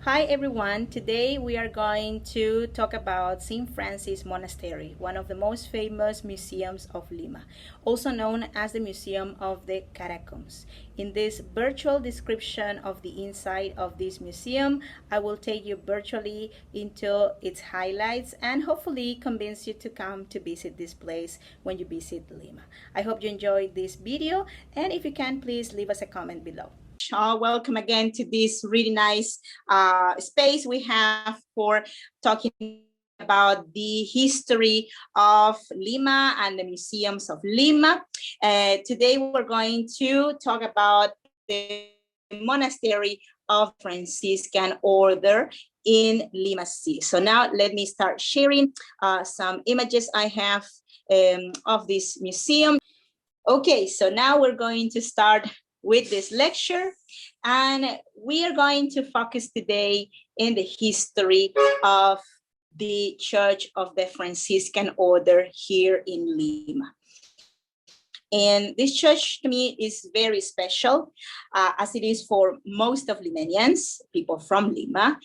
Hi everyone, today we are going to talk about St. Francis Monastery, one of the most famous museums of Lima, also known as the Museum of the Catacombs. In this virtual description of the inside of this museum, I will take you virtually into its highlights and hopefully convince you to come to visit this place when you visit Lima. I hope you enjoyed this video, and if you can, please leave us a comment below. Welcome again to this really nice space we have for talking about the history of Lima and the museums of Lima. Today we're going to talk about the monastery of Franciscan order in Lima City. So now let me start sharing some images I have of this museum. Okay, so now we're going to start with this lecture, and we are going to focus today in the history of the Church of the Franciscan Order here in Lima. And this church to me is very special, as it is for most of Limanians, people from Lima,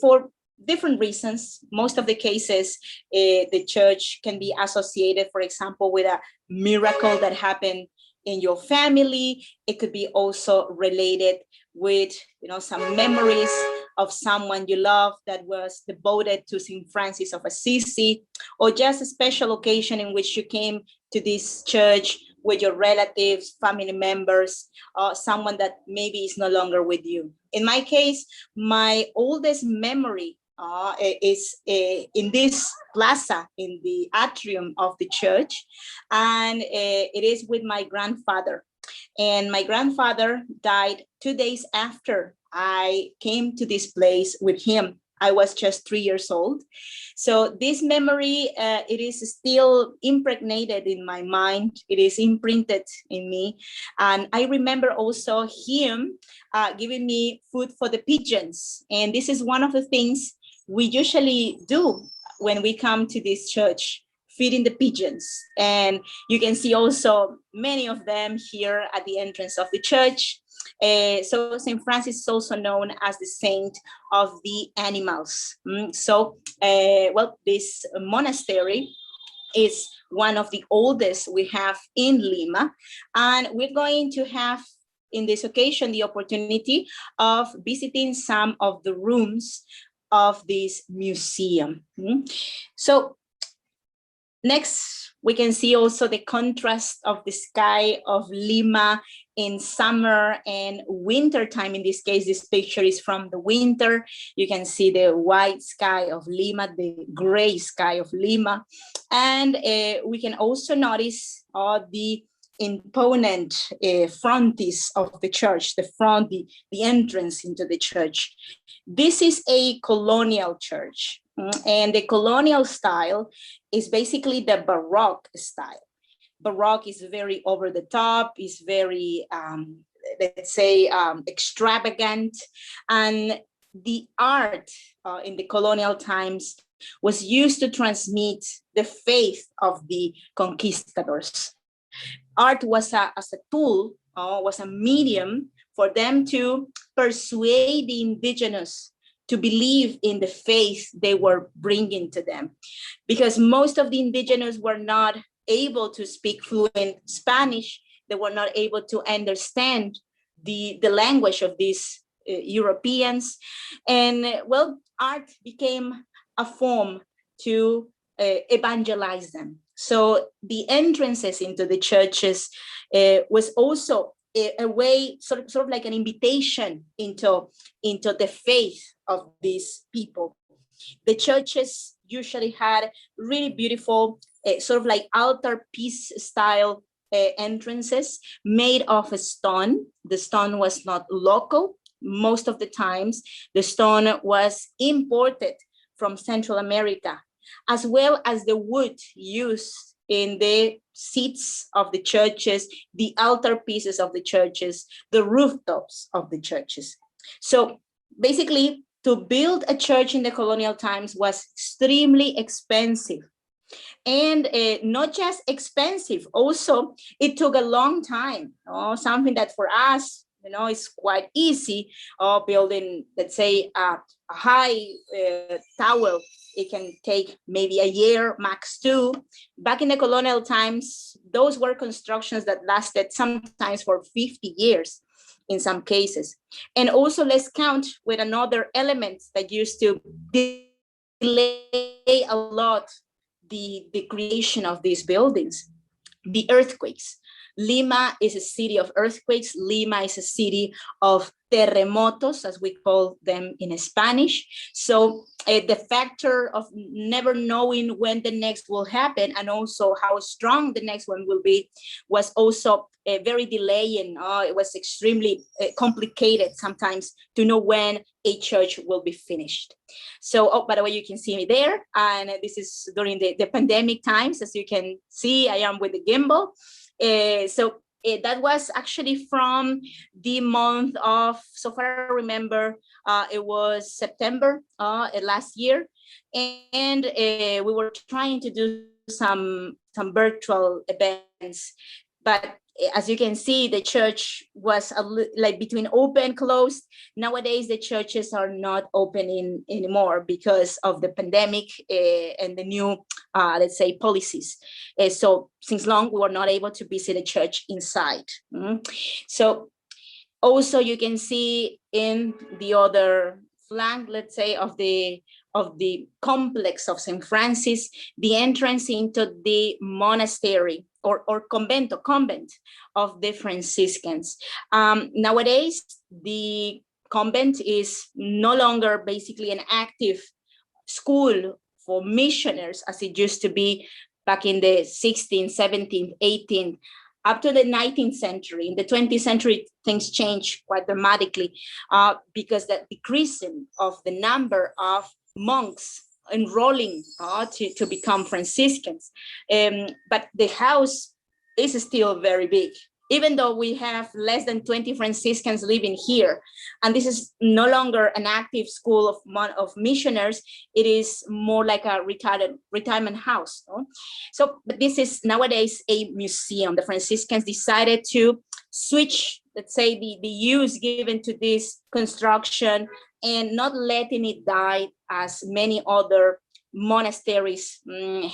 for different reasons. Most of the cases, the church can be associated, for example, with a miracle that happened in your family. It could be also related with, some memories of someone you love that was devoted to St. Francis of Assisi, or just a special occasion in which you came to this church with your relatives, family members, someone that maybe is no longer with you. In my case, my oldest memory is in this plaza, in the atrium of the church, and it is with my grandfather. And my grandfather died 2 days after I came to this place with him. I was just 3 years old. So this memory, it is still impregnated in my mind. It is imprinted in me. And I remember also him giving me food for the pigeons. And this is one of the things we usually do when we come to this church, feeding the pigeons. And you can see also many of them here at the entrance of the church. So St. Francis is also known as the saint of the animals. This monastery is one of the oldest we have in Lima. And we're going to have, in this occasion, the opportunity of visiting some of the rooms of this museum. So next, we can see also the contrast of the sky of Lima in summer and winter time. In this case, this picture is from the winter. You can see the white sky of Lima, the gray sky of Lima. And we can also notice the imponent frontis of the church, the entrance into the church. This is a colonial church. And the colonial style is basically the Baroque style. Baroque is very over the top, is very, extravagant. And the art in the colonial times was used to transmit the faith of the conquistadors. Art was as a tool, was a medium for them to persuade the indigenous to believe in the faith they were bringing to them. Because most of the indigenous were not able to speak fluent Spanish. They were not able to understand the language of these Europeans. And art became a form to evangelize them. So the entrances into the churches was also a way, sort of like an invitation into the faith of these people. The churches usually had really beautiful, sort of like altarpiece style entrances made of a stone. The stone was not local. Most of the times, the stone was imported from Central America, as well as the wood used in the seats of the churches, the altar pieces of the churches, the rooftops of the churches. So basically, to build a church in the colonial times was extremely expensive. And not just expensive, also it took a long time. Something that for us It's quite easy. Building, let's say, a high tower, it can take maybe a year, max 2. Back in the colonial times, those were constructions that lasted sometimes for 50 years in some cases. And also, let's count with another element that used to delay a lot the creation of these buildings: the earthquakes. Lima is a city of earthquakes. Lima is a city of terremotos, as we call them in Spanish. So the factor of never knowing when the next will happen, and also how strong the next one will be, was also very delaying. It was extremely complicated sometimes to know when a church will be finished. So, by the way, you can see me there. And this is during the pandemic times. As you can see, I am with the gimbal. That was actually from the month of, so far I remember, it was September last year. And we were trying to do some virtual events. But as you can see, the church was like between open, closed. Nowadays, the churches are not opening anymore because of the pandemic and the new, let's say, policies. So since long, we were not able to visit a church inside. So also you can see in the other flank, let's say, of the complex of St. Francis, the entrance into the monastery or convent of the Franciscans. Nowadays, the convent is no longer basically an active school for missionaries as it used to be back in the 16th, 17th, 18th, up to the 19th century. In the 20th century, things changed quite dramatically because the decreasing of the number of monks enrolling to become Franciscans. But the house is still very big, even though we have less than 20 Franciscans living here. And this is no longer an active school of missionaries. It is more like a retirement house. So, but this is nowadays a museum. The Franciscans decided to switch, let's say, the use given to this construction and not letting it die as many other monasteries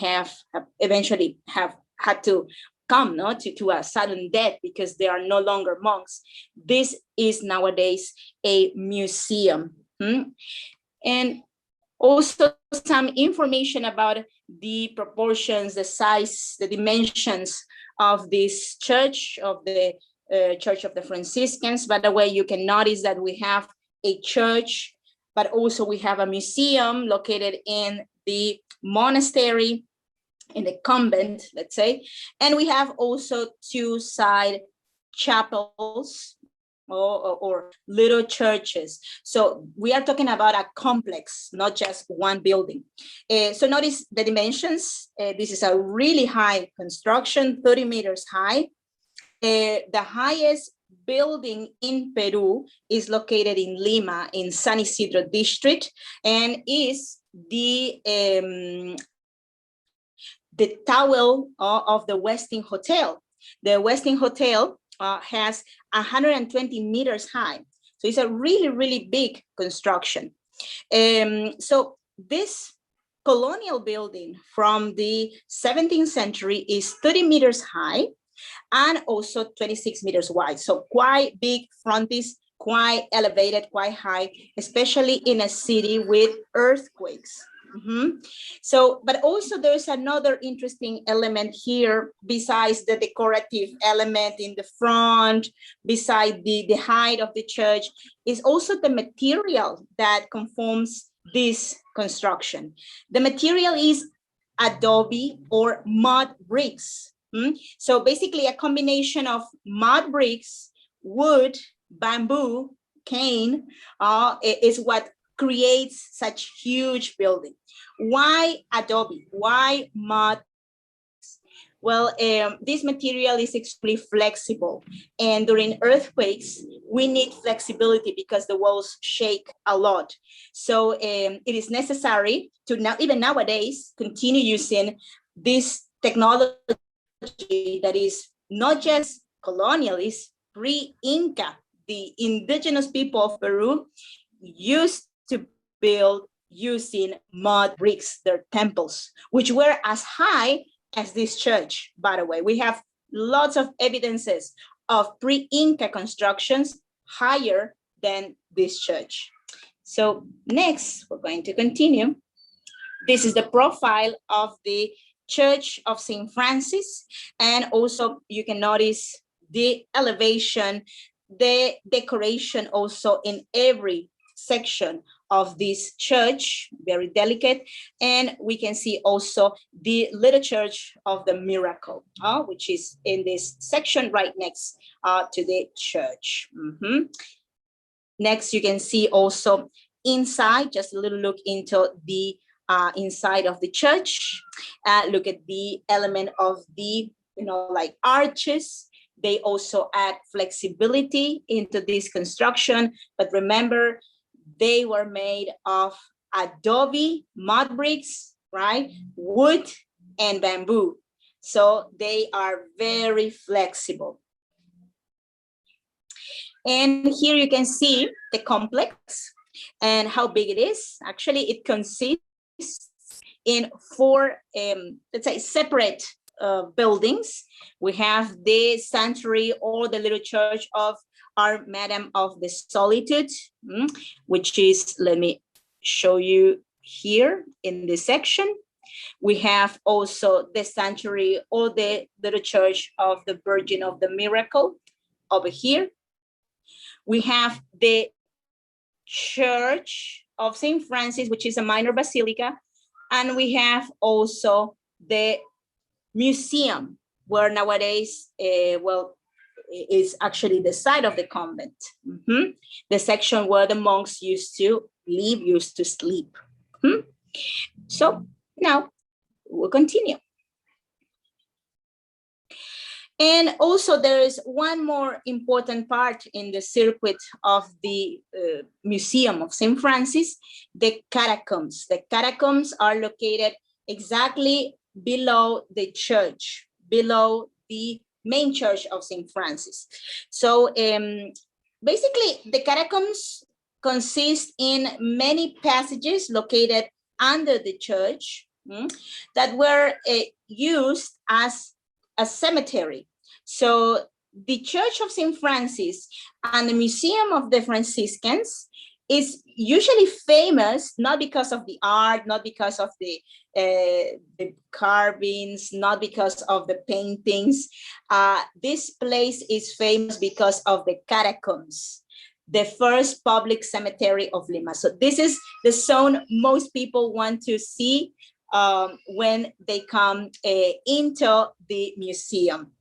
have eventually have had to come to a sudden death because they are no longer monks. This is nowadays a museum. And also some information about the proportions, the size, the dimensions of this church, of the Church of the Franciscans. By the way, you can notice that we have a church, but also we have a museum located in the monastery, in the convent, let's say. And we have also 2 side chapels or little churches. So we are talking about a complex, not just one building. So notice the dimensions. This is a really high construction, 30 meters high. The highest building in Peru is located in Lima, in San Isidro district, and is the tower of the Westin Hotel. The Westin Hotel has 120 meters high. So it's a really, really big construction. So this colonial building from the 17th century is 30 meters high and also 26 meters wide. So quite big frontage, quite elevated, quite high, especially in a city with earthquakes. So, but also there's another interesting element here besides the decorative element in the front, beside the height of the church, is also the material that conforms this construction. The material is adobe or mud bricks. So basically a combination of mud bricks, wood, bamboo, cane is what creates such huge building. Why adobe? Why mud? Well, this material is extremely flexible, and during earthquakes, we need flexibility because the walls shake a lot. So it is necessary to now, even nowadays, continue using this technology that is not just colonial, it's pre-Inca the indigenous people of Peru used to build using mud bricks, their temples, which were as high as this church, by the way. We have lots of evidences of pre-Inca constructions higher than this church. So next, we're going to continue. This is the profile of the Church of St. Francis. And also you can notice the elevation, the decoration also in every section of this church, very delicate. And we can see also the little church of the miracle, which is in this section right next to the church. Next, you can see also inside, just a little look into the inside of the church. Look at the element of the, like arches. They also add flexibility into this construction, but remember, they were made of adobe, mud bricks, right? Wood and bamboo. So they are very flexible. And here you can see the complex and how big it is. Actually, it consists in 4, let's say, separate buildings. We have the sanctuary or the little church of Our Madam of the Solitude, which is, let me show you here in this section. We have also the sanctuary or the little church of the Virgin of the Miracle over here. We have the Church of St. Francis, which is a minor basilica. And we have also the museum, where nowadays, is actually the site of the convent. The section where the monks used to live, used to sleep. So now we'll continue. And also there is one more important part in the circuit of the Museum of St. Francis, the Catacombs. The Catacombs are located exactly below the church, below the main church of St. Francis. So basically the Catacombs consist in many passages located under the church that were used as a cemetery. So the Church of St. Francis and the Museum of the Franciscans is usually famous, not because of the art, not because of the carvings, not because of the paintings. This place is famous because of the Catacombs, the first public cemetery of Lima. So this is the zone most people want to see when they come into the museum.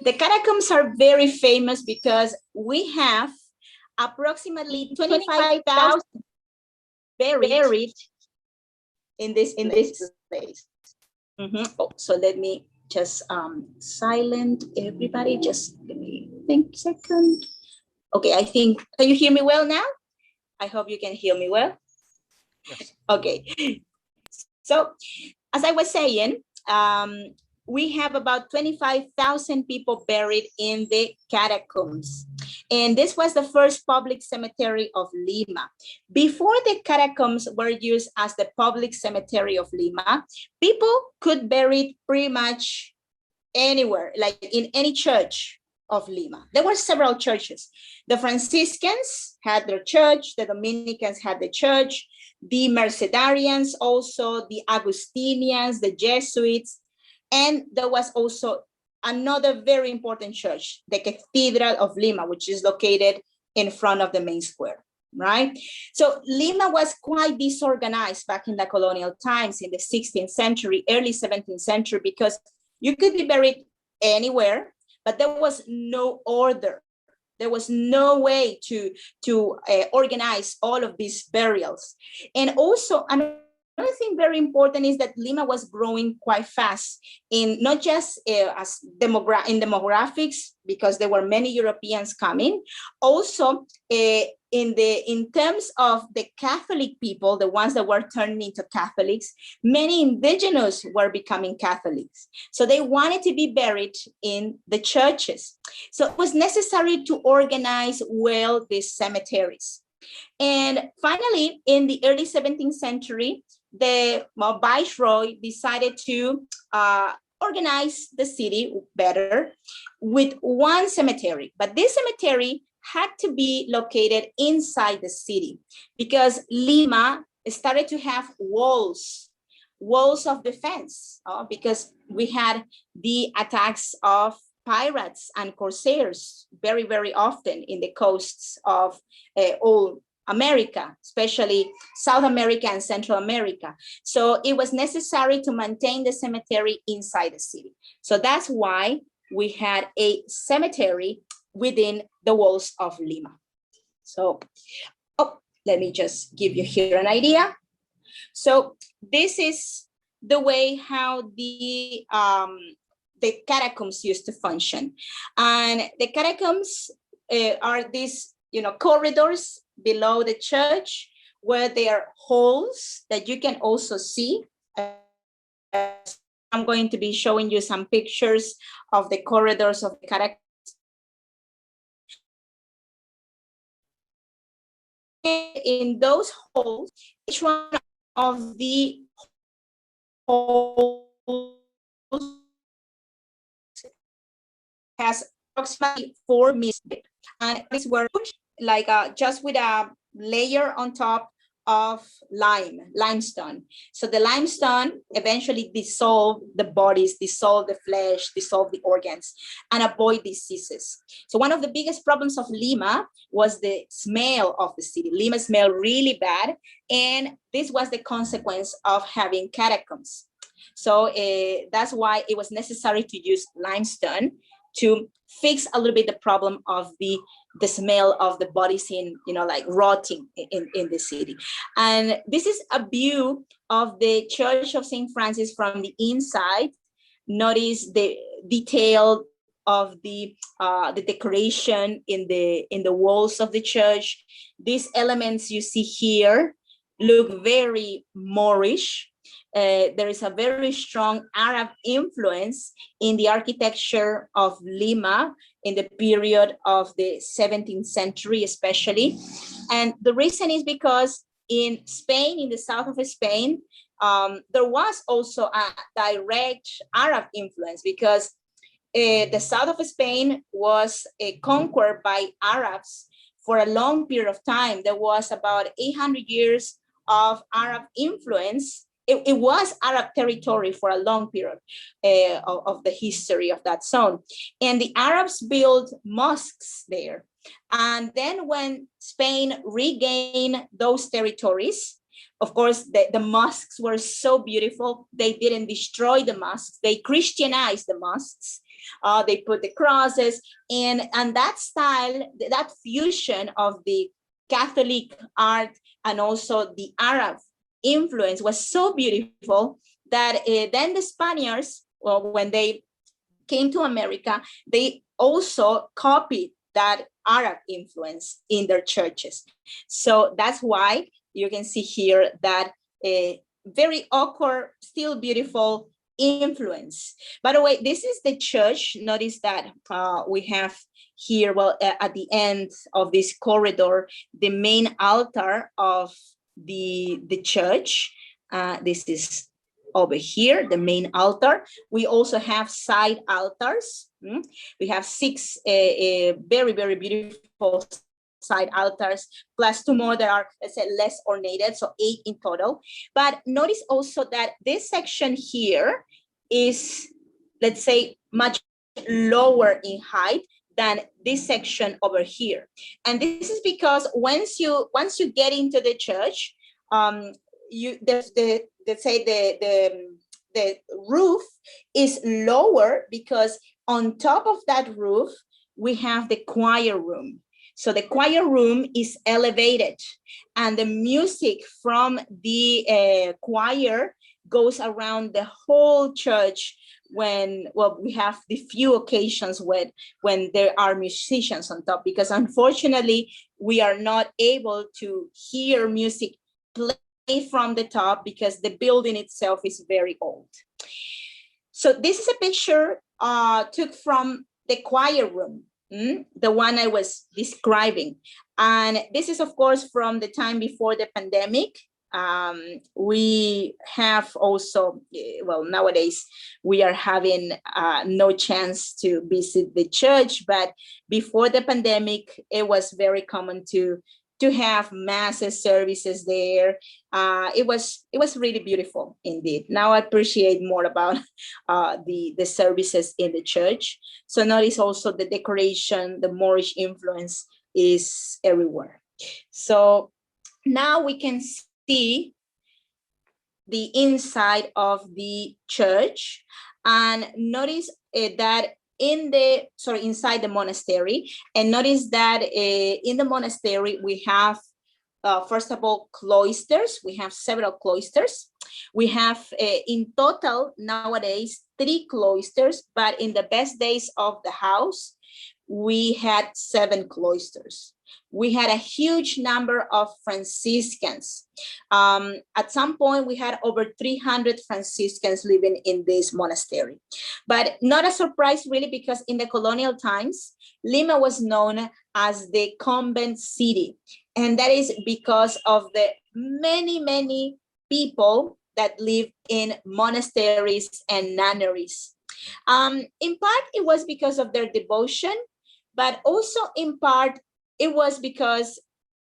The Catacombs are very famous because we have approximately 25,000 buried in this place. Oh, so let me just silent everybody. Just give me a second. Okay, I think, can you hear me well now? I hope you can hear me well. Yes. Okay. So, as I was saying, we have about 25,000 people buried in the catacombs. And this was the first public cemetery of Lima. Before the catacombs were used as the public cemetery of Lima, people could bury pretty much anywhere, like in any church of Lima. There were several churches. The Franciscans had their church, the Dominicans had the church, the Mercedarians also, the Augustinians, the Jesuits, and there was also another very important church, the Cathedral of Lima, which is located in front of the main square, right? So Lima was quite disorganized back in the colonial times in the 16th century, early 17th century, because you could be buried anywhere, but there was no order. There was no way to organize all of these burials. And also another thing very important is that Lima was growing quite fast in not just as demographics, because there were many Europeans coming, also in terms of the Catholic people, the ones that were turning into Catholics, many indigenous were becoming Catholics. So they wanted to be buried in the churches. So it was necessary to organize well these cemeteries. And finally, in the early 17th century, the viceroy decided to organize the city better with one cemetery. But this cemetery had to be located inside the city because Lima started to have walls of defense, because we had the attacks of pirates and corsairs very, very often in the coasts of all America, especially South America and Central America. So it was necessary to maintain the cemetery inside the city. So that's why we had a cemetery within the walls of Lima. So, let me just give you here an idea. So this is the way how the catacombs used to function. And the catacombs are these, corridors below the church where there are holes that you can also see. I'm going to be showing you some pictures of the corridors of the catacombs. In those holes, each one of the holes has approximately 4 meters, and these were pushed like just with a layer on top of limestone. So the limestone eventually dissolved the bodies, dissolved the flesh, dissolved the organs, and avoid diseases. So one of the biggest problems of Lima was the smell of the city. Lima smelled really bad, and this was the consequence of having catacombs. So that's why it was necessary to use limestone to fix a little bit the problem of the smell of the bodies in, like rotting in the city. And this is a view of the Church of St. Francis from the inside. Notice the detail of the decoration in the walls of the church. These elements you see here look very Moorish. There is a very strong Arab influence in the architecture of Lima in the period of the 17th century, especially. And the reason is because in Spain, in the south of Spain, there was also a direct Arab influence because the south of Spain was conquered by Arabs for a long period of time. There was about 800 years of Arab influence. It was Arab territory for a long period of the history of that zone. And the Arabs built mosques there. And then when Spain regained those territories, of course, the mosques were so beautiful. They didn't destroy the mosques. They Christianized the mosques. They put the crosses, and that style, that fusion of the Catholic art and also the Arab influence was so beautiful that then the Spaniards, when they came to America, they also copied that Arab influence in their churches. So that's why you can see here that very awkward, still beautiful influence. By the way, this is the church. Notice that we have here, at the end of this corridor, the main altar of the church. This is over here, the main altar. We also have side altars. We have 6 very, very beautiful side altars, plus 2 more that are, let's say, less ornated, so 8 in total. But notice also that this section here is, let's say, much lower in height than this section over here. And this is because once you get into the church, the roof is lower because on top of that roof we have the choir room. So the choir room is elevated, and the music from the choir goes around the whole church when, well, we have the few occasions when there are musicians on top, because unfortunately we are not able to hear music play from the top because the building itself is very old. So this is a picture took from the choir room, the one I was describing. And this is, of course, from the time before the pandemic. We have also, well, nowadays we are having no chance to visit the church, but before the pandemic, it was very common to have masses services there. It was really beautiful indeed. Now I appreciate more about the services in the church. So notice also the decoration, the Moorish influence is everywhere. So now we can see the inside of the church, and notice that inside the monastery, and notice that in the monastery we have first of all cloisters. We have several cloisters. We have in total nowadays 3 cloisters, but in the best days of the house we had 7 cloisters. We had a huge number of Franciscans. At some point, we had over 300 Franciscans living in this monastery. But not a surprise, really, because in the colonial times, Lima was known as the convent city. And that is because of the many, many people that live in monasteries and nunneries. In part, it was because of their devotion, but also in part, it was because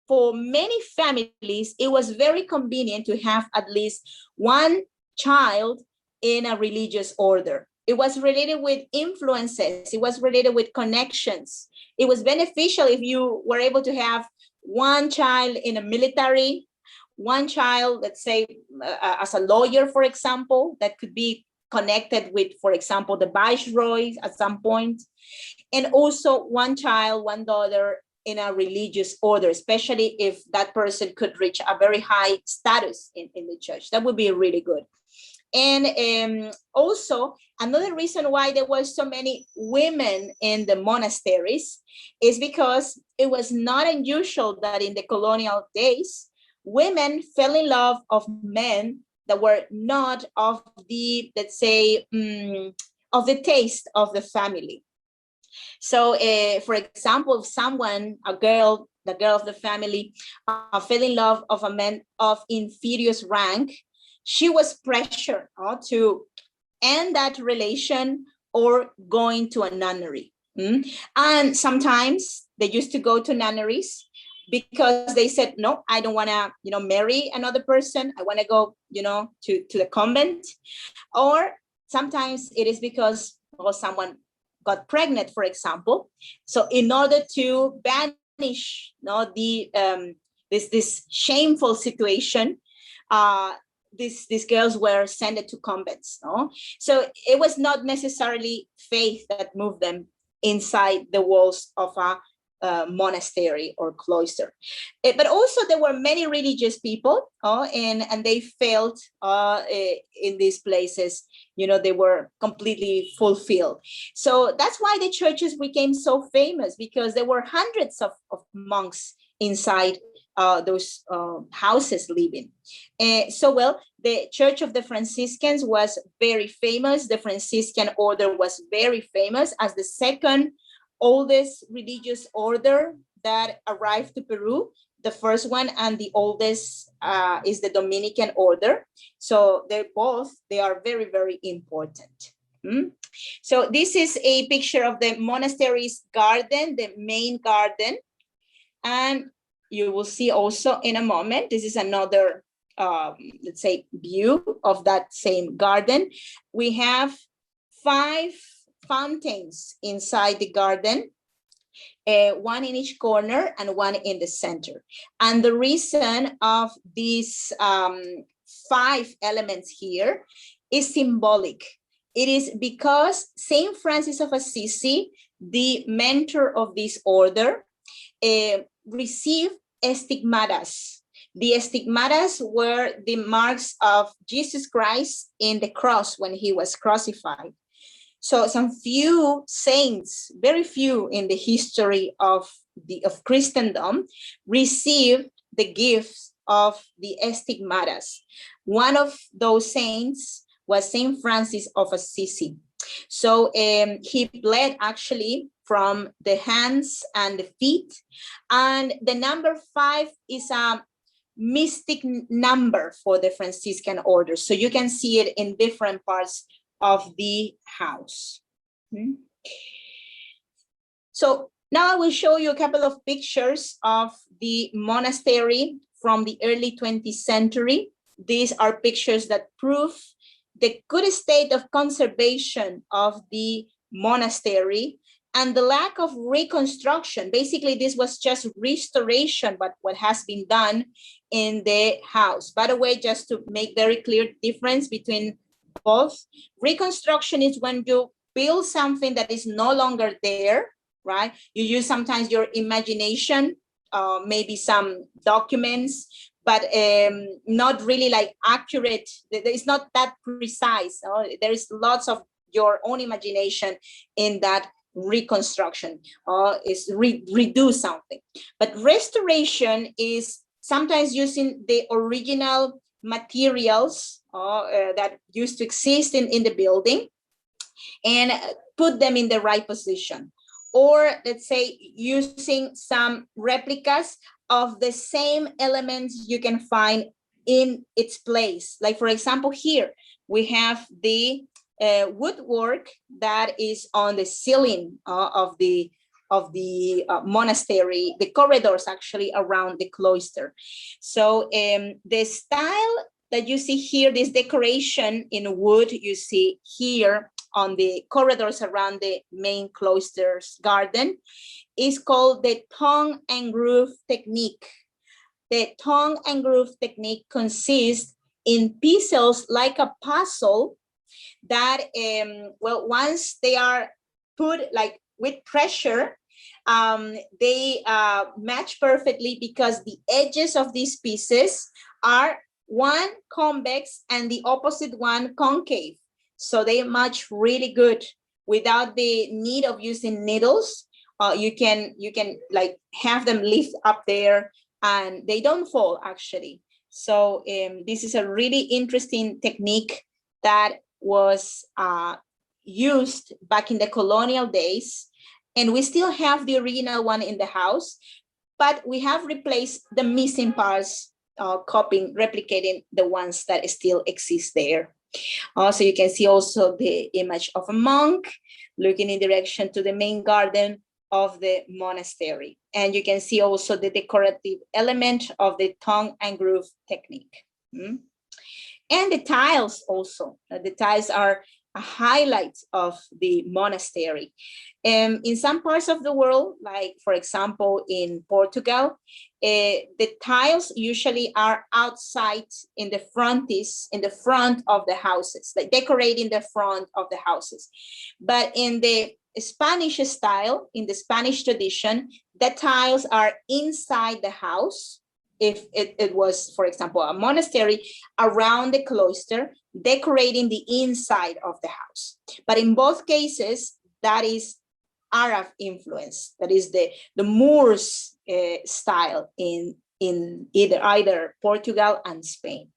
for many families, it was very convenient to have at least one child in a religious order. It was related with influences. It was related with connections. It was beneficial if you were able to have one child in a military, one child, let's say, as a lawyer, for example, that could be connected with, for example, the viceroy at some point, and also one child, one daughter in a religious order, especially if that person could reach a very high status in the church. That would be really good. And also, another reason why there were so many women in the monasteries is because it was not unusual that in the colonial days, women fell in love of men that were not of the, let's say, of the taste of the family. So, for example, if someone, the girl of the family, fell in love of a man of inferior rank, she was pressured to end that relation or going to a nunnery. And sometimes they used to go to nunneries because they said, no, I don't want to, marry another person. I want to go, to the convent. Or sometimes it is because someone got pregnant, for example. So in order to banish this shameful situation, these girls were sent to convents. So it was not necessarily faith that moved them inside the walls of a monastery or cloister. But also there were many religious people, and they felt in these places, they were completely fulfilled. So that's why the churches became so famous, because there were hundreds of monks inside those houses living. The Church of the Franciscans was very famous. The Franciscan order was very famous as the second oldest religious order that arrived to Peru. The first one and the oldest is the Dominican order. So they are very, very important. So this is a picture of the monastery's garden, the main garden. And you will see also in a moment, this is another, let's say, view of that same garden. We have 5 fountains inside the garden, one in each corner and one in the center. And the reason of these 5 elements here is symbolic. It is because Saint Francis of Assisi, the mentor of this order, received stigmatas The stigmatas were the marks of Jesus Christ in the cross when he was crucified. So some few saints, very few in the history of Christendom, received the gifts of the stigmatas. One of those saints was Saint Francis of Assisi. So he bled actually from the hands and the feet. And the number 5 is a mystic number for the Franciscan order. So you can see it in different parts of the house. So now I will show you a couple of pictures of the monastery from the early 20th century. These are pictures that prove the good state of conservation of the monastery and the lack of reconstruction. Basically, this was just restoration, but what has been done in the house. By the way, just to make very clear difference between both, reconstruction is when you build something that is no longer there, right? You use sometimes your imagination, maybe some documents, but not really like accurate. It's not that precise. There is lots of your own imagination in that reconstruction, is redo something. But restoration is sometimes using the original materials that used to exist in the building and put them in the right position. Or let's say using some replicas of the same elements you can find in its place. Like for example, here we have the woodwork that is on the ceiling of the monastery, the corridors actually around the cloister. So the style that you see here, this decoration in wood you see here on the corridors around the main cloister's garden, is called the tongue and groove technique. The tongue and groove technique consists in pieces like a puzzle that, well, once they are put like with pressure, they match perfectly because the edges of these pieces are one convex and the opposite one concave. So they match really good without the need of using needles. You can like have them lift up there and they don't fall actually. So this is a really interesting technique that was used back in the colonial days, and we still have the original one in the house, but we have replaced the missing parts, replicating the ones that still exist there. So you can see also the image of a monk looking in direction to the main garden of the monastery. And you can see also the decorative element of the tongue and groove technique. And the tiles also. The tiles are a highlight of the monastery. In some parts of the world, like for example in Portugal, the tiles usually are outside in the front of the houses, like decorating the front of the houses. But in the Spanish style, in the Spanish tradition, the tiles are inside the house. If it was, for example, a monastery around the cloister, decorating the inside of the house. But in both cases, that is Arab influence. That is the Moors style in either Portugal and Spain.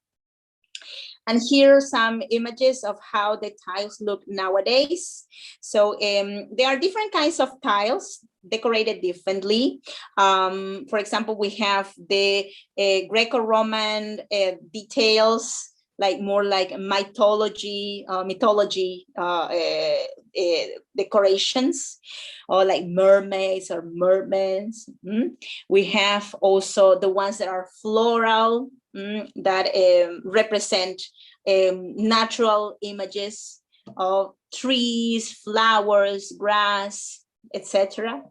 And here are some images of how the tiles look nowadays. So there are different kinds of tiles decorated differently. For example, we have the Greco-Roman details, like more like mythology decorations, or like mermaids or mermen. We have also the ones that are floral, that represent natural images of trees, flowers, grass, etc.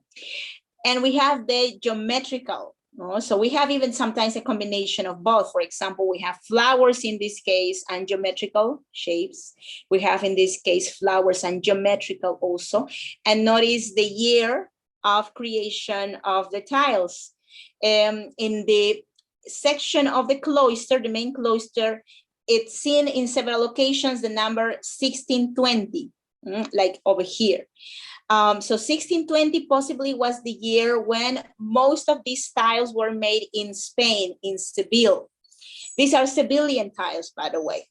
And we have the geometrical. So we have even sometimes a combination of both. For example, we have flowers in this case and geometrical shapes. We have in this case flowers and geometrical also. And notice the year of creation of the tiles. In the section of the cloister, the main cloister, it's seen in several locations, the number 1620, like over here. So 1620 possibly was the year when most of these tiles were made in Spain, in Seville. These are Sevillian tiles, by the way.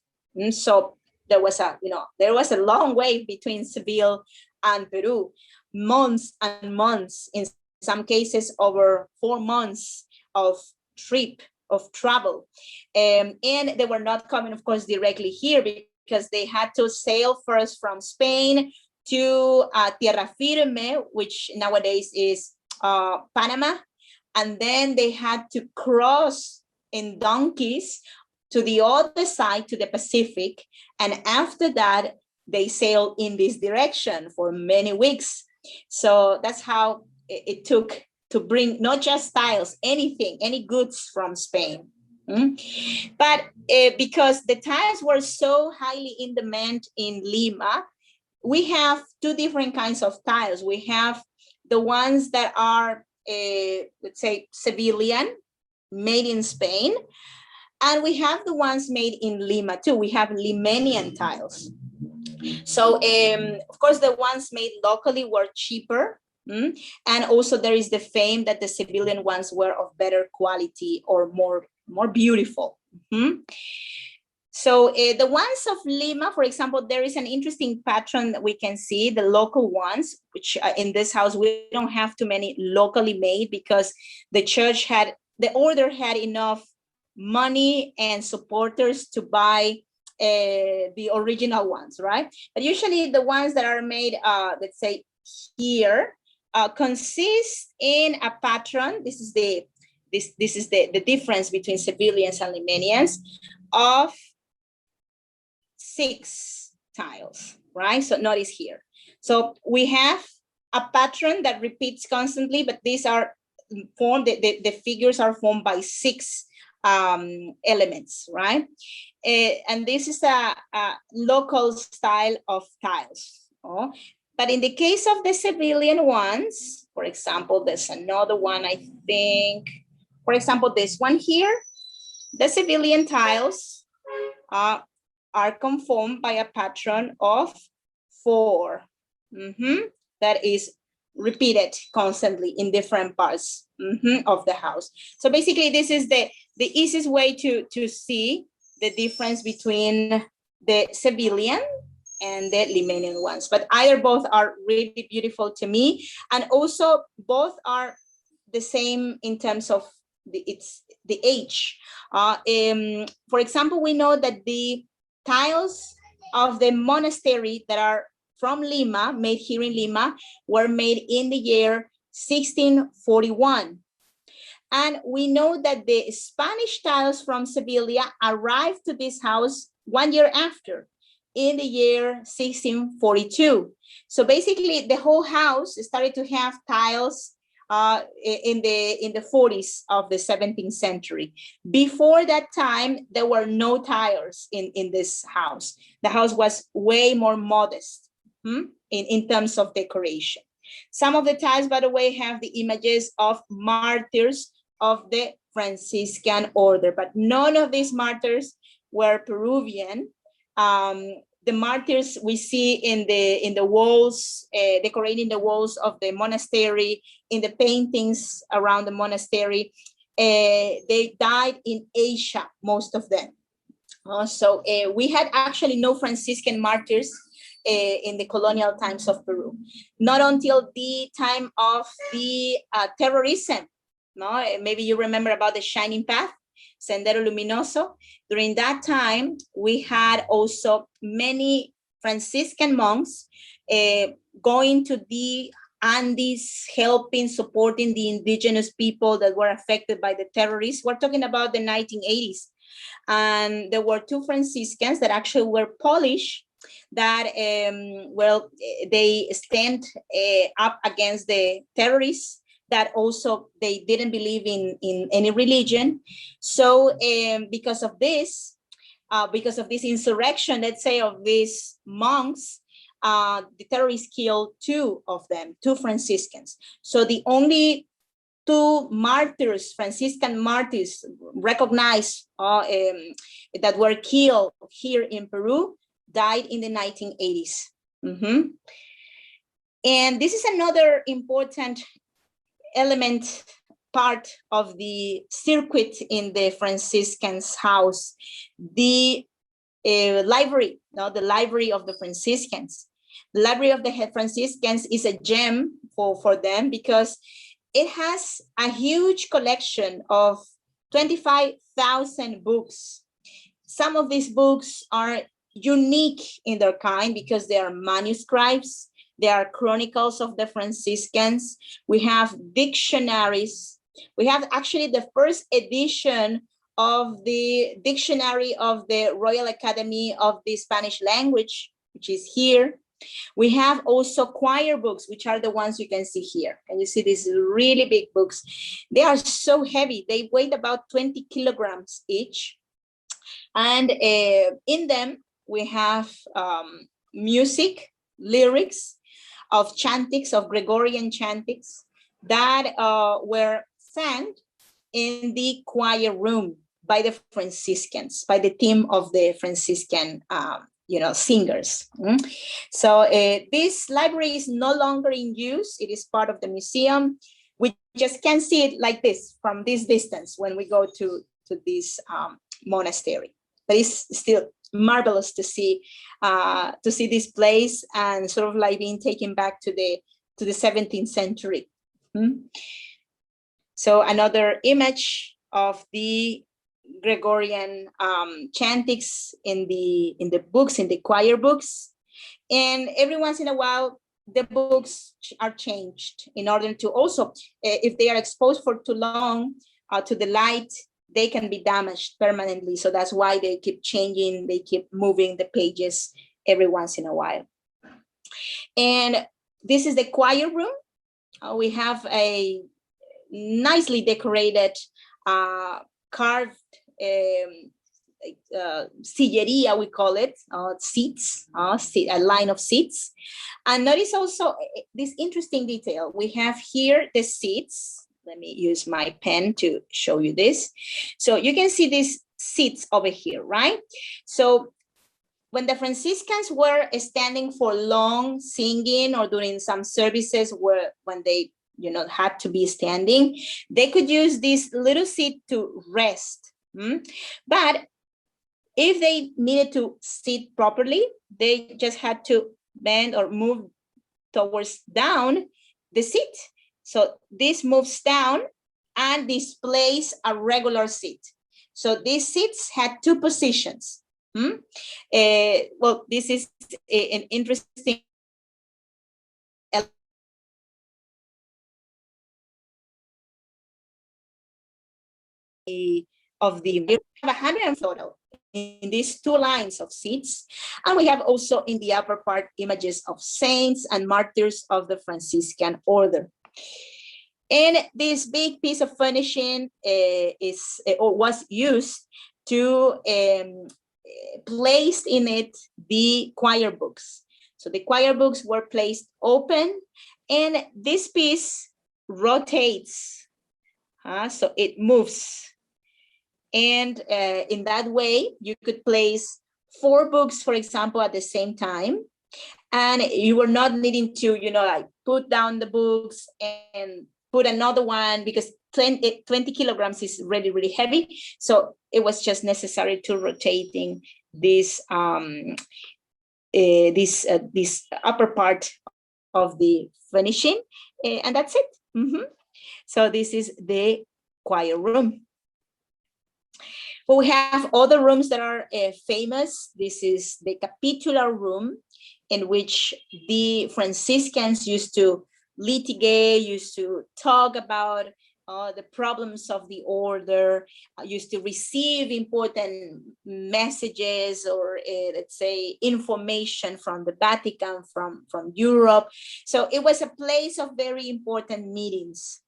So there was a long way between Seville and Peru, months and months, in some cases over 4 months of travel. And they were not coming, of course, directly here, because they had to sail first from Spain to Tierra Firme, which nowadays is Panama. And then they had to cross in donkeys to the other side, to the Pacific. And after that, they sailed in this direction for many weeks. So that's how it took to bring not just tiles, anything, any goods from Spain. But because the tiles were so highly in demand in Lima, we have two different kinds of tiles. We have the ones that are, let's say, Sevillian, made in Spain. And we have the ones made in Lima too. We have Limanian tiles. So, of course, the ones made locally were cheaper. And also there is the fame that the Sevillian ones were of better quality or more beautiful. So the ones of Lima, for example, there is an interesting pattern that we can see, the local ones, which in this house, we don't have too many locally made, because the order had enough money and supporters to buy the original ones, right? But usually the ones that are made, let's say here, consist in a pattern. This is the difference between Sevillians and Limanians, of 6 tiles, right? So notice here. So we have a pattern that repeats constantly, but these are formed, the figures are formed by 6 elements, right? And this is a local style of tiles. But in the case of the Sevillian ones, for example, there's another one, I think, for example, this one here, the Sevillian tiles are conformed by a pattern of 4. That is repeated constantly in different parts of the house. So basically, this is the easiest way to see the difference between the Sevillian and the Limanian ones. But either both are really beautiful to me, and also both are the same in terms of the age. For example, we know that the tiles of the monastery that are from Lima, made here in Lima, were made in the year 1641. And we know that the Spanish tiles from Sevilla arrived to this house 1 year after, in the year 1642. So basically, the whole house started to have tiles in the 40s of the 17th century. Before that time, there were no tiles in this house. The house was way more modest in terms of decoration. Some of the tiles, by the way, have the images of martyrs of the Franciscan order, but none of these martyrs were Peruvian. The martyrs we see in the walls, decorating the walls of the monastery, in the paintings around the monastery, they died in Asia, most of them. So we had actually no Franciscan martyrs in the colonial times of Peru, not until the time of the terrorism. Maybe you remember about the Shining Path, Sendero Luminoso. During that time, we had also many Franciscan monks going to the Andes, helping, supporting the indigenous people that were affected by the terrorists. We're talking about the 1980s. And there were 2 Franciscans that actually were Polish, that, they stand up against the terrorists, that also they didn't believe in any religion. So because of this insurrection, let's say, of these monks, the terrorists killed 2 of them, 2 Franciscans. So the only two martyrs, Franciscan martyrs, recognized that were killed here in Peru, died in the 1980s. And this is another important element, part of the circuit in the Franciscans' house, the library, the library of the Franciscans. The library of the Franciscans is a gem for them because it has a huge collection of 25,000 books. Some of these books are unique in their kind because they are manuscripts. They are chronicles of the Franciscans. We have dictionaries. We have actually the first edition of the dictionary of the Royal Academy of the Spanish language, which is here. We have also choir books, which are the ones you can see here. And you see these really big books. They are so heavy. They weigh about 20 kilograms each. And in them, we have music, lyrics of chantix, of Gregorian chantix that were sang in the choir room by the Franciscans, by the team of the Franciscan singers. So this library is no longer in use. It is part of the museum. We just can't see it like this from this distance when we go to this monastery. But it's still marvelous to see this place and sort of like being taken back to the 17th century. So another image of the Gregorian chantix in the books, in the choir books. And every once in a while, the books are changed in order to also, if they are exposed for too long to the light, they can be damaged permanently. So that's why they keep changing, they keep moving the pages every once in a while. And this is the choir room. We have a nicely decorated carved sillería, we call it, seats, a line of seats. And notice also this interesting detail. We have here the seats. Let me use my pen to show you this. So you can see these seats over here, right? So when the Franciscans were standing for long singing or during some services when they had to be standing, they could use this little seat to rest. But if they needed to sit properly, they just had to bend or move towards down the seat. So this moves down and displays a regular seat. So these seats had two positions. Well, this is an interesting of the, we have 100 total in these two lines of seats. And we have also in the upper part images of saints and martyrs of the Franciscan order. And this big piece of furnishing was used to place in it the choir books. So the choir books were placed open, and this piece rotates, so it moves. And in that way, you could place 4 books, for example, at the same time. And you were not needing to, like put down the books and put another one, because 20 kilograms is really, really heavy. So it was just necessary to rotating this this upper part of the furnishing, and that's it. So this is the choir room. But we have other rooms that are famous. This is the Capitular Room, in which the Franciscans used to litigate, used to talk about the problems of the order, used to receive important messages or let's say information from the Vatican, from Europe. So it was a place of very important meetings.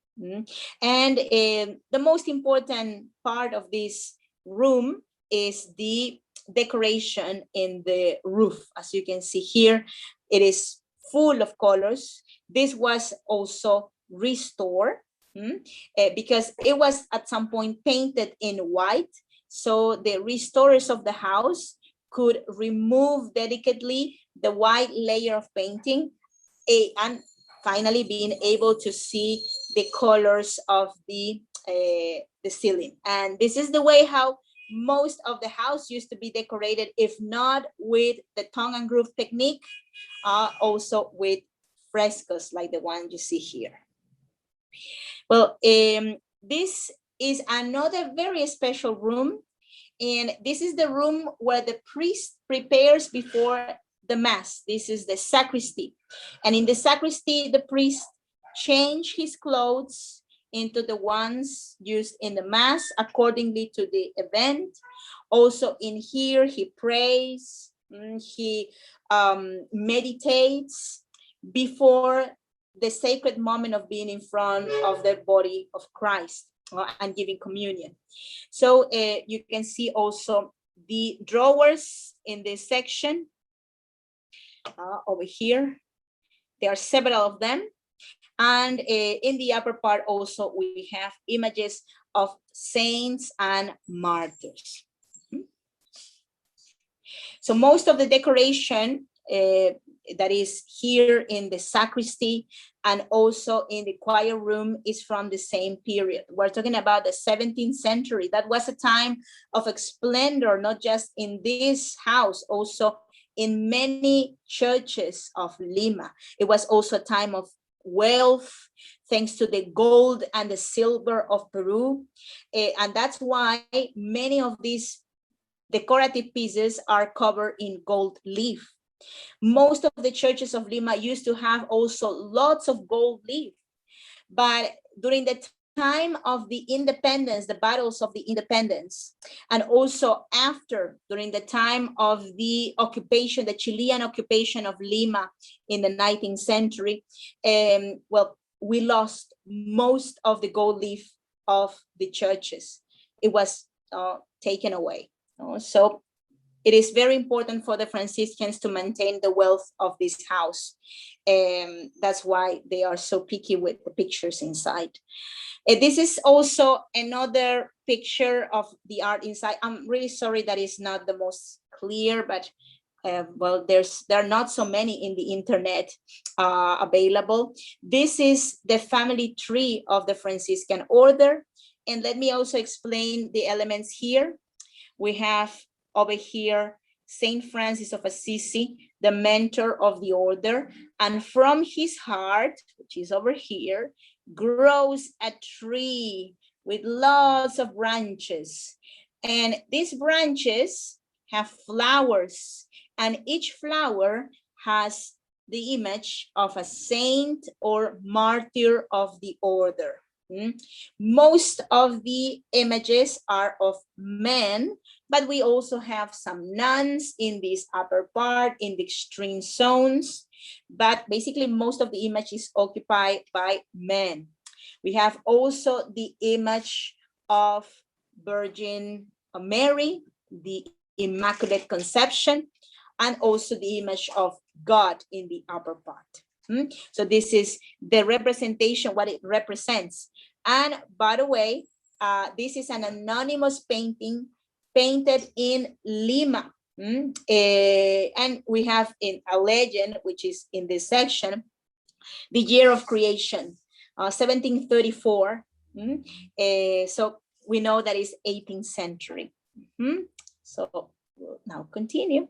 And the most important part of this room is the decoration in the roof. As you can see here, it is full of colors. This was also restored. because it was at some point painted in white. So the restorers of the house could remove delicately the white layer of painting, and finally being able to see the colors of the ceiling. And this is the way how most of the house used to be decorated, if not with the tongue and groove technique, also with frescoes like the one you see here. Well, this is another very special room, and this is the room where the priest prepares before the mass. This is the sacristy, and in the sacristy, the priest change his clothes into the ones used in the mass accordingly to the event. Also in here, he prays, he meditates before the sacred moment of being in front of the body of Christ and giving communion. So you can see also the drawers in this section over here. There are several of them. And in the upper part also, we have images of saints and martyrs. So most of the decoration that is here in the sacristy and also in the choir room is from the same period. We're talking about the 17th century. That was a time of splendor, not just in this house, also in many churches of Lima. It was also a time of wealth, thanks to the gold and the silver of Peru. And that's why many of these decorative pieces are covered in gold leaf. Most of the churches of Lima used to have also lots of gold leaf, but during the time of the independence, the battles of the independence, and also after, during the time of the occupation, the Chilean occupation of Lima in the 19th century, well, we lost most of the gold leaf of the churches. It was taken away. So it is very important for the Franciscans to maintain the wealth of this house. That's why they are so picky with the pictures inside. This is also another picture of the art inside. I'm really sorry that it's not the most clear, but well, there are not so many in the internet available. This is the family tree of the Franciscan order. And let me also explain the elements here. We have over here Saint Francis of Assisi, the mentor of the order, and from his heart, which is over here, grows a tree with lots of branches. And these branches have flowers, and each flower has the image of a saint or martyr of the order. Most of the images are of men, but we also have some nuns in this upper part, in the extreme zones. But basically, most of the image is occupied by men. We have also the image of Virgin Mary, the Immaculate Conception, and also the image of God in the upper part. So this is the representation, what it represents. And by the way, this is an anonymous painting painted in Lima. And we have in a legend, which is in this section, the year of creation, 1734. So we know that is 18th century. So we'll now continue.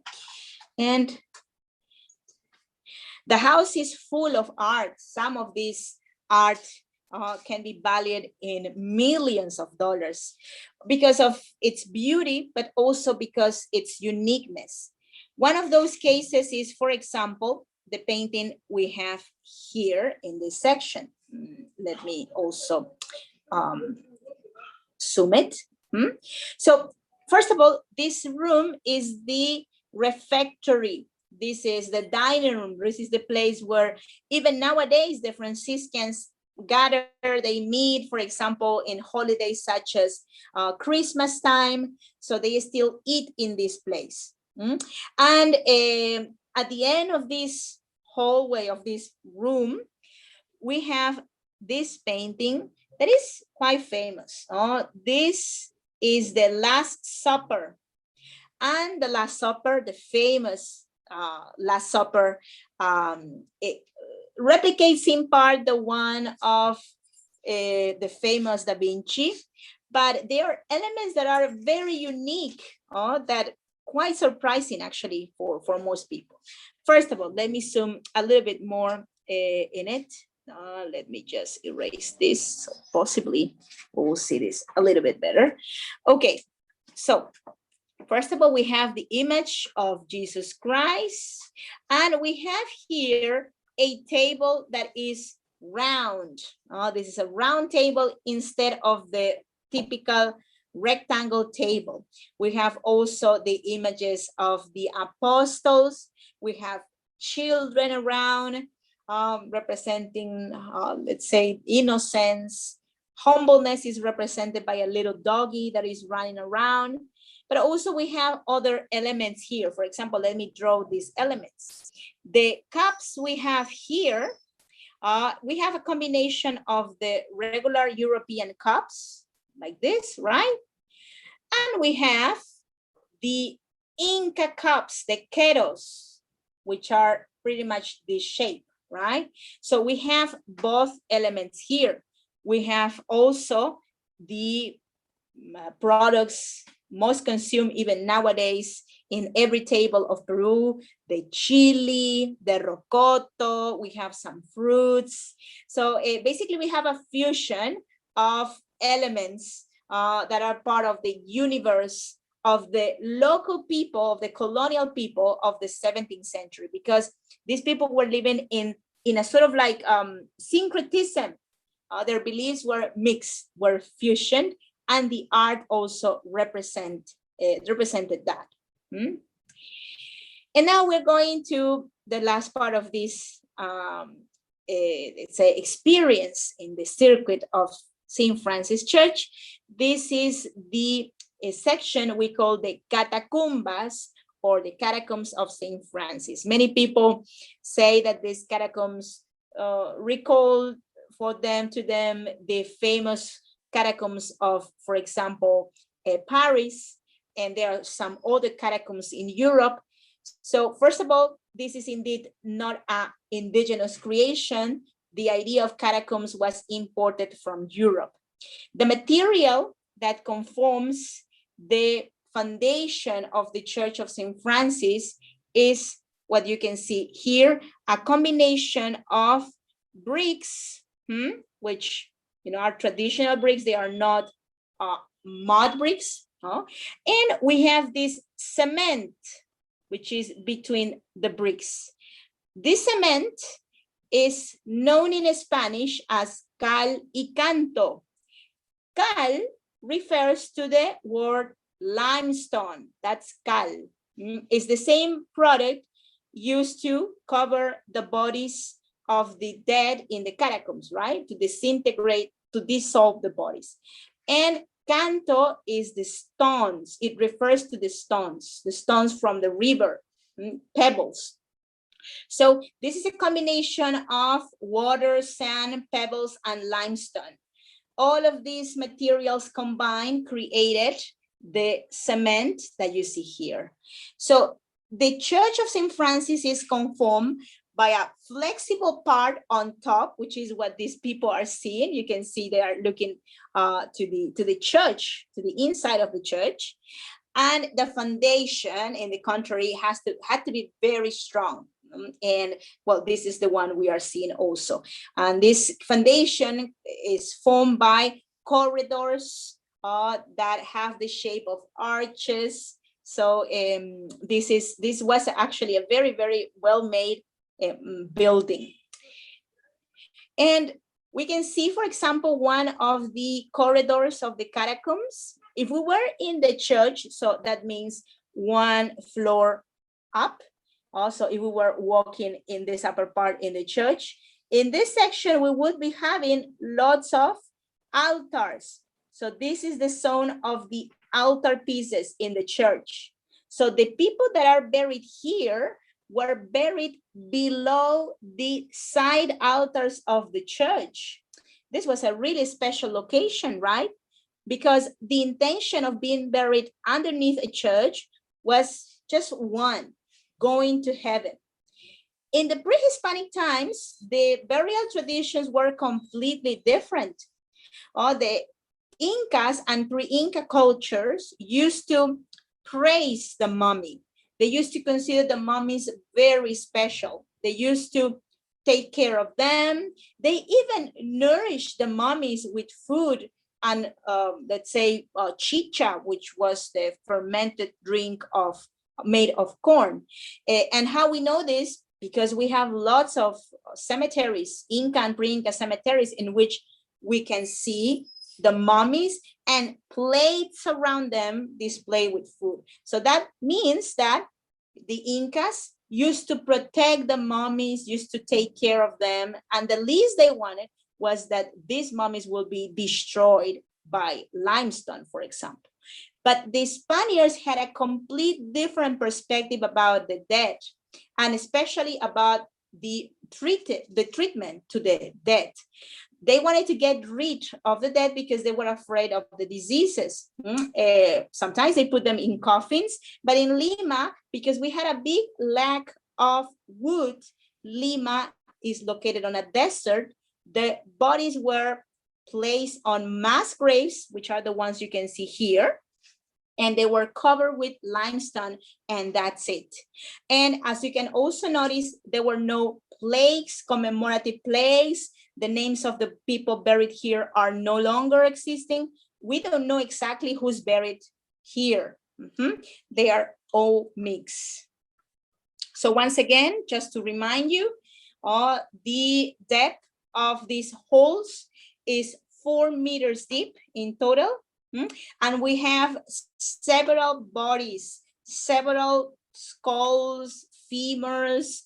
And the house is full of art. Some of this art can be valued in millions of dollars because of its beauty, but also because its uniqueness. One of those cases is, for example, the painting we have here in this section. Let me also zoom it. So first of all, this room is the refectory. This is the dining room. This is the place where even nowadays the Franciscans gather, they meet, for example, in holidays such as Christmas time. So they still eat in this place. And at the end of this hallway of this room, we have this painting that is quite famous. This is the Last Supper. And the Last Supper, the famous Last Supper, it replicates in part the one of the famous Da Vinci, but there are elements that are very unique, that quite surprising actually for most people. First of all, let me zoom a little bit more in it. Let me just erase this, so possibly we'll see this a little bit better. Okay, so first of all, we have the image of Jesus Christ, and we have here a table that is round. This is a round table instead of the typical rectangle table. We have also the images of the apostles. We have children around, representing, let's say, innocence. Humbleness is represented by a little doggy that is running around. But also we have other elements here. For example, let me draw these elements. The cups we have here, we have a combination of the regular European cups, like this, right? And we have the Inca cups, the queros, which are pretty much this shape, right? So we have both elements here. We have also the products most consumed even nowadays in every table of Peru, the chili, the rocoto, we have some fruits. So basically we have a fusion of elements that are part of the universe of the local people, of the colonial people of the 17th century, because these people were living in a sort of like syncretism. Their beliefs were mixed, were fusioned, and the art also represented that. And now we're going to the last part of this, it's an experience in the circuit of St. Francis Church. This is the section we call the Catacombs, or the Catacombs of St. Francis. Many people say that these catacombs recall to them the famous catacombs of, for example, Paris, and there are some other catacombs in Europe. So first of all, this is indeed not an indigenous creation. The idea of catacombs was imported from Europe. The material that conforms the foundation of the Church of St. Francis is what you can see here, a combination of bricks, which are traditional bricks. They are not mud bricks. And we have this cement, which is between the bricks. This cement is known in Spanish as cal y canto. Cal refers to the word limestone. That's cal. It's the same product used to cover the bodies of the dead in the catacombs, right? To disintegrate, to dissolve the bodies. And canto is the stones. It refers to the stones from the river, pebbles. So this is a combination of water, sand, pebbles, and limestone. All of these materials combined created the cement that you see here. So the Church of St. Francis is conformed by a flexible part on top, which is what these people are seeing. You can see they are looking to the church, to the inside of the church. And the foundation, in the contrary, had to be very strong. And well, this is the one we are seeing also. And this foundation is formed by corridors that have the shape of arches. So this was actually a very, very well-made building. And we can see, for example, one of the corridors of the catacombs. If we were in the church, so that means one floor up. Also, if we were walking in this upper part in the church, in this section, we would be having lots of altars. So this is the zone of the altar pieces in the church. So the people that are buried here were buried below the side altars of the church. this was a really special location, right? Because the intention of being buried underneath a church was just one, going to heaven. In the pre-Hispanic times, the burial traditions were completely different. The Incas and pre-Inca cultures used to praise the mummy. They used to consider the mummies very special. They used to take care of them. They even nourished the mummies with food and let's say chicha, which was the fermented drink made of corn. And how we know this? Because we have lots of cemeteries, Inca and pre-Inca cemeteries, in which we can see the mummies and plates around them displayed with food. So that means that the Incas used to protect the mummies, used to take care of them, and the least they wanted was that these mummies will be destroyed by limestone, for example. But the Spaniards had a complete different perspective about the dead, and especially about the treatment to the dead. They wanted to get rid of the dead because they were afraid of the diseases. Sometimes they put them in coffins, but in Lima, because we had a big lack of wood, Lima is located on a desert, the bodies were placed on mass graves, which are the ones you can see here, and they were covered with limestone, and that's it. And as you can also notice, there were no plaques, commemorative plaques. The names of the people buried here are no longer existing. We don't know exactly who's buried here. They are all mixed. So once again, just to remind you, the depth of these holes is 4 meters deep in total. And we have several bodies, several skulls, femurs,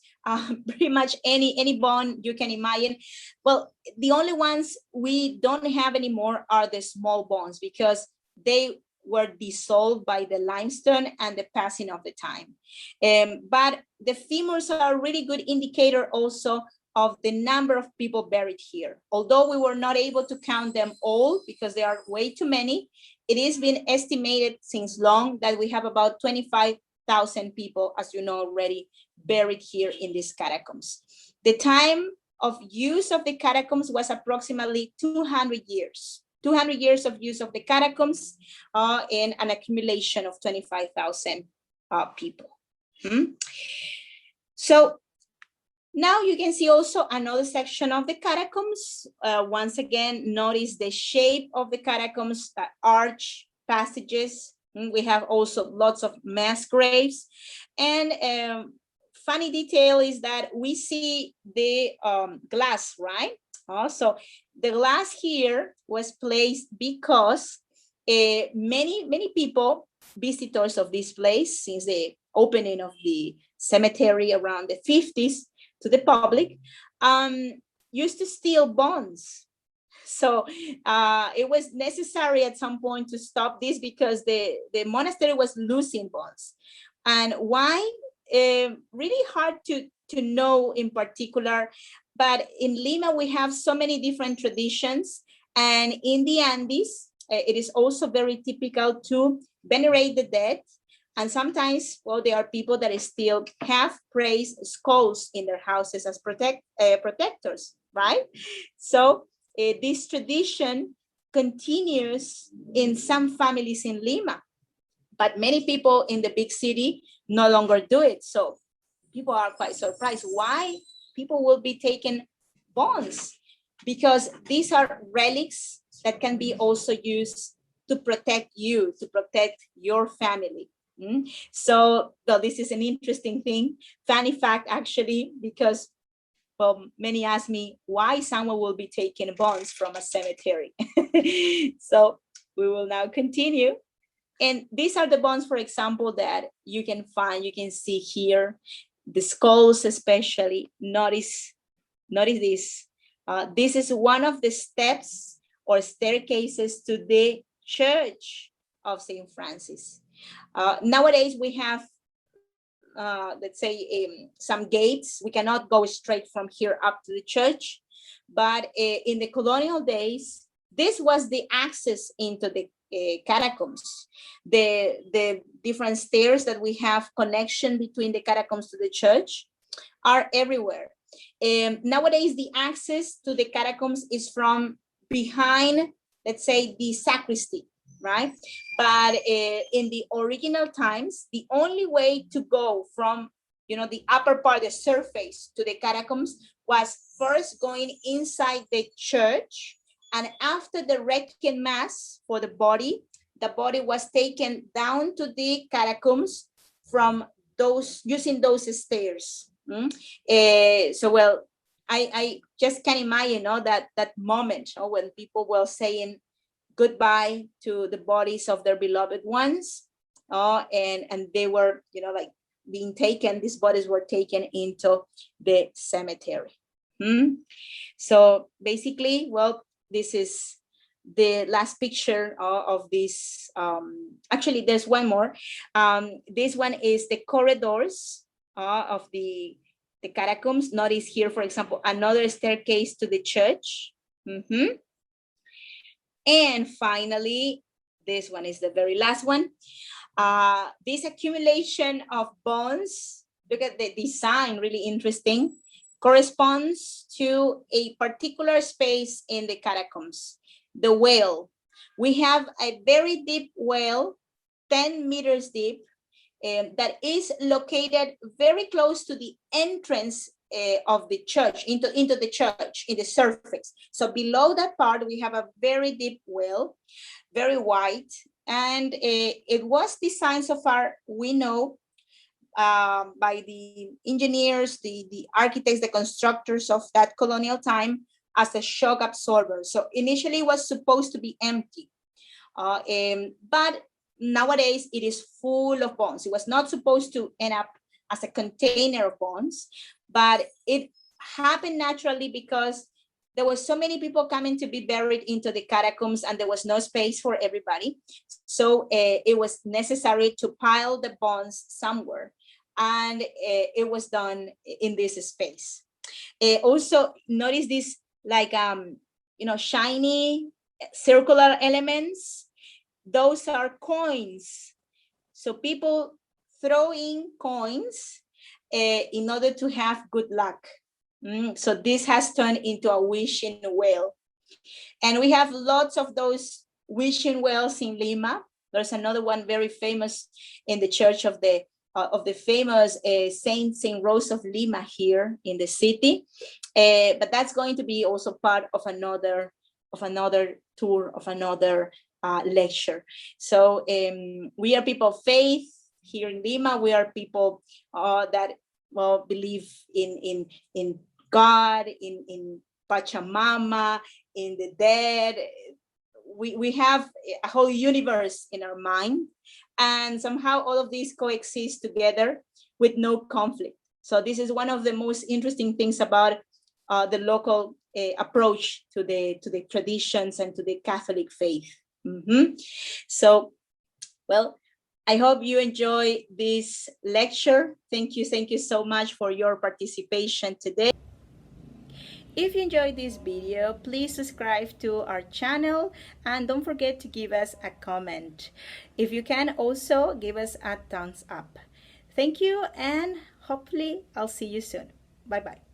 pretty much any bone you can imagine. Well, the only ones we don't have anymore are the small bones because they were dissolved by the limestone and the passing of the time. But the femurs are a really good indicator also of the number of people buried here. Although we were not able to count them all because there are way too many, it has been estimated since long that we have about 25,000 people, as you know already, buried here in these catacombs. The time of use of the catacombs was approximately 200 years. 200 years of use of the catacombs and an accumulation of 25,000 people. So now you can see also another section of the catacombs. Once again, notice the shape of the catacombs, arch passages. We have also lots of mass graves. And funny detail is that we see the glass, right? Also, the glass here was placed because many people, visitors of this place, since the opening of the cemetery around the 50s, to the public, used to steal bones. So it was necessary at some point to stop this because the monastery was losing bones. And why? Really hard to know in particular, but in Lima we have so many different traditions, and in the Andes it is also very typical to venerate the dead. And sometimes, well, there are people that still have praised skulls in their houses as protectors, right? So this tradition continues in some families in Lima, but many people in the big city no longer do it. So people are quite surprised why people will be taking bones, because these are relics that can be also used to protect you, to protect your family. So this is an interesting thing, funny fact actually, because many ask me why someone will be taking bones from a cemetery. So we will now continue. And these are the bones, for example, that you can find, you can see here, the skulls especially. Notice this. This is one of the steps or staircases to the Church of St. Francis. Nowadays we have, let's say, some gates. We cannot go straight from here up to the church. but in the colonial days, this was the access into the catacombs. The different stairs that we have connection between the catacombs to the church are everywhere. Nowadays, the access to the catacombs is from behind, let's say, the sacristy, right? But in the original times, the only way to go from, the upper part, the surface, to the catacombs was first going inside the church, and after the Requiem Mass for the body was taken down to the catacombs from using those stairs. So, well, I just can imagine, that moment, when people were saying goodbye to the bodies of their beloved ones, and they were, like being taken. These bodies were taken into the cemetery. So basically, well, this is the last picture of this. Actually, there's one more. This one is the corridors of the catacombs. Notice here, for example, another staircase to the church. And finally, this one is the very last one. This accumulation of bones, look at the design, really interesting, corresponds to a particular space in the catacombs, the well. We have a very deep well, 10 meters deep, that is located very close to the entrance of the church, into the church, in the surface. So below that part, we have a very deep well, very wide, and it was designed, so far we know, by the engineers, the architects, the constructors of that colonial time, as a shock absorber. So initially it was supposed to be empty, but nowadays it is full of bones. It was not supposed to end up as a container of bones, but it happened naturally because there were so many people coming to be buried into the catacombs, and there was no space for everybody. So it was necessary to pile the bones somewhere, and it was done in this space. Also, notice this, like, shiny circular elements. Those are coins. So people throw in coins in order to have good luck. So this has turned into a wishing well. And we have lots of those wishing wells in Lima. There's another one very famous in the church of the famous Saint Rose of Lima here in the city. But that's going to be also part of another tour, of another lecture. So we are people of faith here in Lima. We are people that believe in God, in Pachamama, in the dead. We have a whole universe in our mind, and somehow all of these coexist together with no conflict. So this is one of the most interesting things about the local approach to the traditions and to the Catholic faith. So, well, I hope you enjoy this lecture. Thank you so much for your participation today. If you enjoyed this video, please subscribe to our channel, and don't forget to give us a comment. If you can, also give us a thumbs up. Thank you, and hopefully I'll see you soon. Bye-bye.